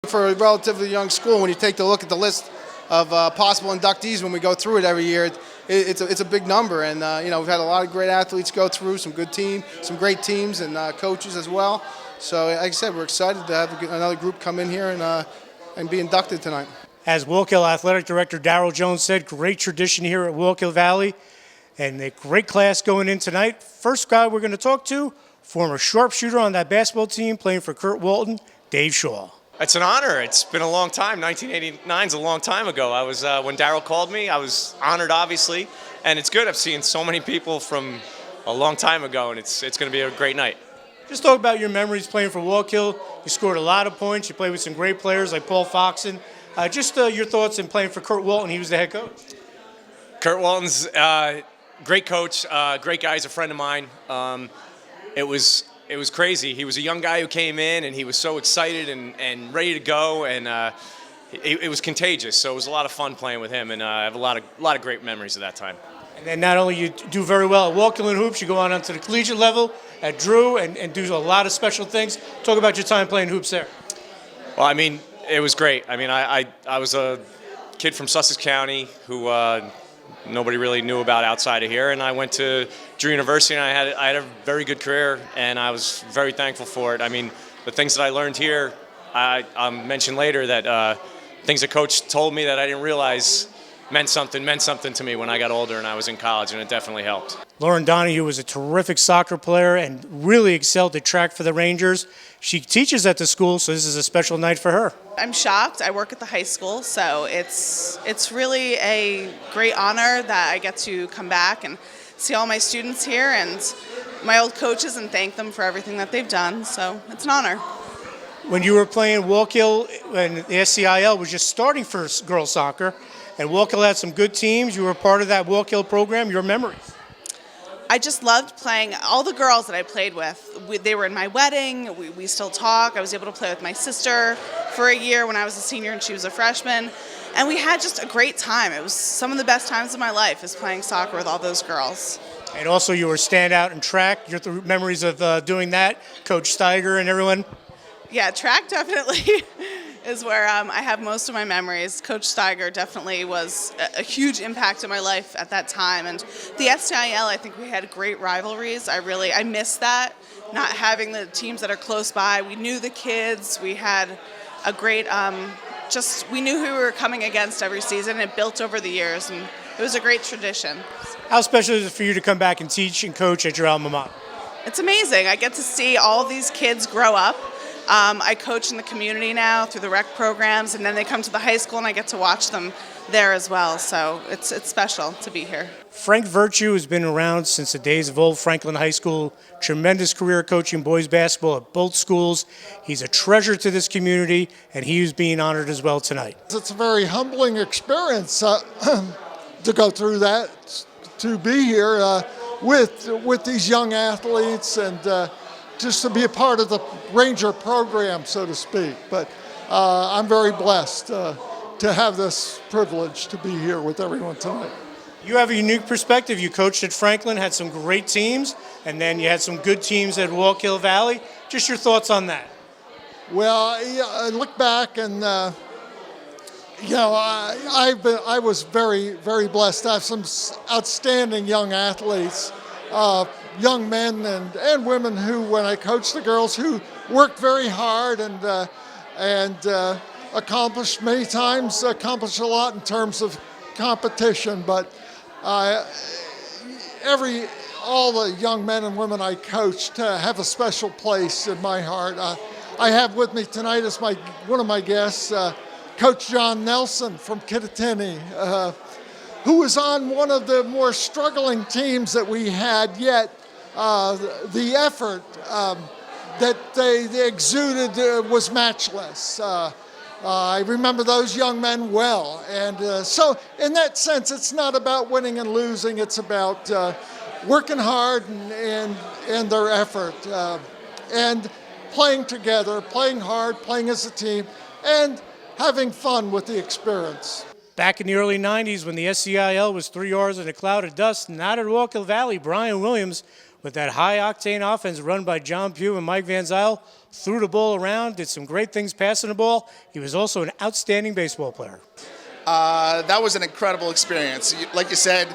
For a relatively young school, when you take a look at the list of possible inductees when we go through it every year, it's a big number. And we've had a lot of great athletes go through, some great teams and coaches as well. So like I said, we're excited to have another group come in here and be inducted tonight. As Wallkill Athletic Director Darryl Jones said, great tradition here at Wallkill Valley and a great class going in tonight. First guy we're going to talk to, former sharpshooter on that basketball team playing for Kurt Walton, Dave Shaw. It's an honor. It's been a long time. 1989 is a long time ago. I was when Darryl called me, I was honored, obviously, and it's good. I've seen so many people from a long time ago, and it's going to be a great night. Just talk about your memories playing for Wallkill. You scored a lot of points. You played with some great players like Paul Foxon. Just your thoughts in playing for Kurt Walton. He was the head coach. Kurt Walton's great coach, great guy. He's a friend of mine. It was crazy. He was a young guy who came in, and he was so excited and ready to go, and it was contagious. So it was a lot of fun playing with him, and I have a lot of great memories of that time. And then not only you do very well at Wallkill and hoops, you go on to the collegiate level at Drew and do a lot of special things. Talk about your time playing hoops there. Well, I mean, it was great. I mean, I was a kid from Sussex County who nobody really knew about outside of here, and I went to Drew University, and I had a very good career, and I was very thankful for it. I mean, the things that I learned here, I'll mention later that things that Coach told me that I didn't realize meant something to me when I got older and I was in college, and it definitely helped. Lauren Donahue was a terrific soccer player and really excelled at track for the Rangers. She teaches at the school, so this is a special night for her. I'm shocked. I work at the high school, so it's really a great honor that I get to come back and see all my students here and my old coaches and thank them for everything that they've done. So it's an honor. When you were playing Wallkill and the SCIL was just starting for girls soccer, and Wallkill had some good teams, you were part of that Wallkill program, your memories? I just loved playing. All the girls that I played with, they were in my wedding. We still talk. I was able to play with my sister for a year when I was a senior and she was a freshman. And we had just a great time. It was some of the best times of my life is playing soccer with all those girls. And also you were standout in track. Your memories of doing that, Coach Steiger and everyone? Yeah, track definitely is where I have most of my memories. Coach Steiger definitely was a huge impact in my life at that time. And the SCIL, I think we had great rivalries. I miss that, not having the teams that are close by. We knew the kids. We had a great, we knew who we were coming against every season. It built over the years, and it was a great tradition. How special is it for you to come back and teach and coach at your alma mater? It's amazing. I get to see all of these kids grow up. I coach in the community now through the rec programs, and then they come to the high school, and I get to watch them there as well. So it's special to be here. Frank Virtue has been around since the days of old Franklin High School. Tremendous career coaching boys basketball at both schools. He's a treasure to this community, and he is being honored as well tonight. It's a very humbling experience to go through that, to be here with these young athletes and just to be a part of the Ranger program, so to speak. But I'm very blessed to have this privilege to be here with everyone tonight. You have a unique perspective. You coached at Franklin, had some great teams, and then you had some good teams at Wallkill Valley. Just your thoughts on that? Well, I look back and, I was very, very blessed to have some outstanding young athletes. Young men and women who, when I coached the girls, who worked very hard and accomplished a lot in terms of competition. But all the young men and women I coached have a special place in my heart. I have with me tonight as one of my guests, Coach John Nelson from Kittatinny, who was on one of the more struggling teams that we had, yet the effort that they exuded was matchless. I remember those young men well. And so in that sense, it's not about winning and losing. It's about working hard and their effort and playing together, playing hard, playing as a team, and having fun with the experience. Back in the early 90s when the SCIL was 3 yards in a cloud of dust, not at Wallkill Valley, Brian Williams with that high-octane offense run by John Pugh and Mike Van Zyl. Threw the ball around, did some great things passing the ball. He was also an outstanding baseball player. That was an incredible experience. Like you said,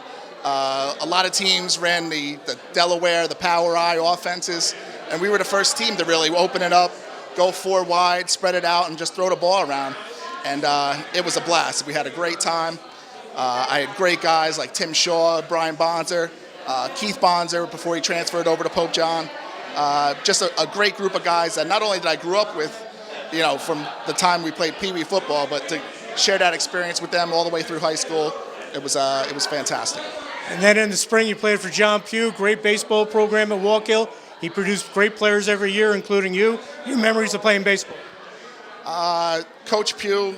a lot of teams ran the Delaware, the Power Eye offenses, and we were the first team to really open it up, go 4 wide, spread it out, and just throw the ball around. And it was a blast. We had a great time. I had great guys like Tim Shaw, Brian Bonzer, Keith Bonzer before he transferred over to Pope John. Just a great group of guys that not only did I grew up with, from the time we played Pee Wee football, but to share that experience with them all the way through high school, it was fantastic. And then in the spring, you played for John Pugh, great baseball program at Wallkill. He produced great players every year, including you. Your memories of playing baseball? Coach Pugh,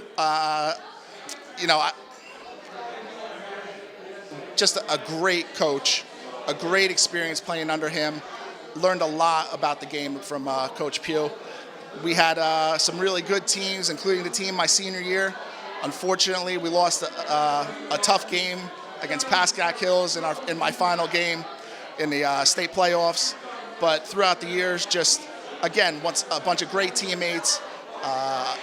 just a great coach, a great experience playing under him. Learned a lot about the game from Coach Pugh. We had some really good teams, including the team my senior year. Unfortunately, we lost a tough game against Pascack Hills in my final game in the state playoffs. But throughout the years, just, again, once a bunch of great teammates,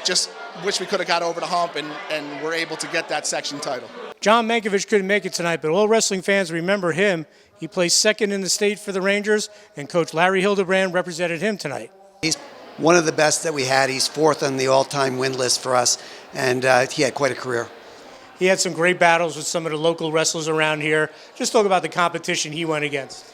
just wish we could have got over the hump and were able to get that section title. John Mankiewicz couldn't make it tonight, but all wrestling fans remember him. He placed second in the state for the Rangers, and Coach Larry Hildebrand represented him tonight. He's one of the best that we had. He's 4th on the all-time win list for us, and he had quite a career. He had some great battles with some of the local wrestlers around here. Just talk about the competition he went against.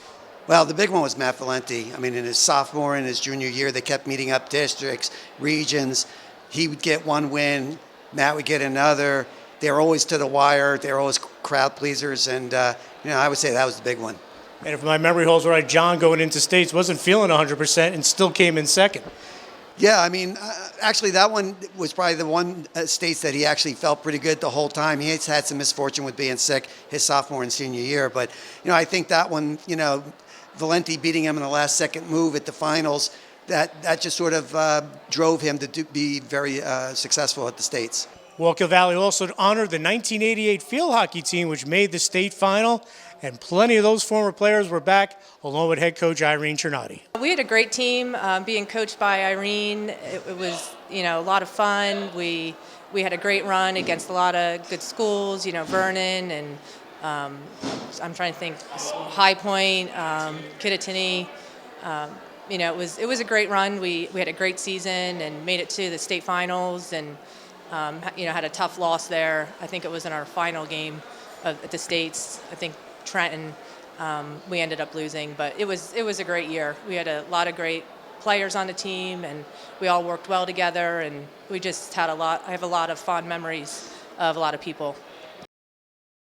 Well, the big one was Matt Valenti. I mean, in his sophomore and his junior year, they kept meeting up districts, regions. He would get one win, Matt would get another. They were always to the wire. They were always crowd pleasers, and I would say that was the big one. And if my memory holds right, John going into states wasn't feeling 100% and still came in second. Yeah, I mean, actually, that one was probably the one states that he actually felt pretty good the whole time. He had some misfortune with being sick his sophomore and senior year, but I think that one, Valenti beating him in the last second move at the finals, that just sort of drove him to be very successful at the states. Wallkill Valley also honored the 1988 field hockey team, which made the state final, and plenty of those former players were back, along with head coach Irene Cernati. We had a great team being coached by Irene. It was, a lot of fun. We had a great run against a lot of good schools, Vernon and I'm trying to think, High Point, Kittatinny. It was a great run. We had a great season and made it to the state finals and had a tough loss there. I think it was in our final game at the states. I think Trenton, we ended up losing, but it was a great year. We had a lot of great players on the team, and we all worked well together, and we just had I have a lot of fond memories of a lot of people.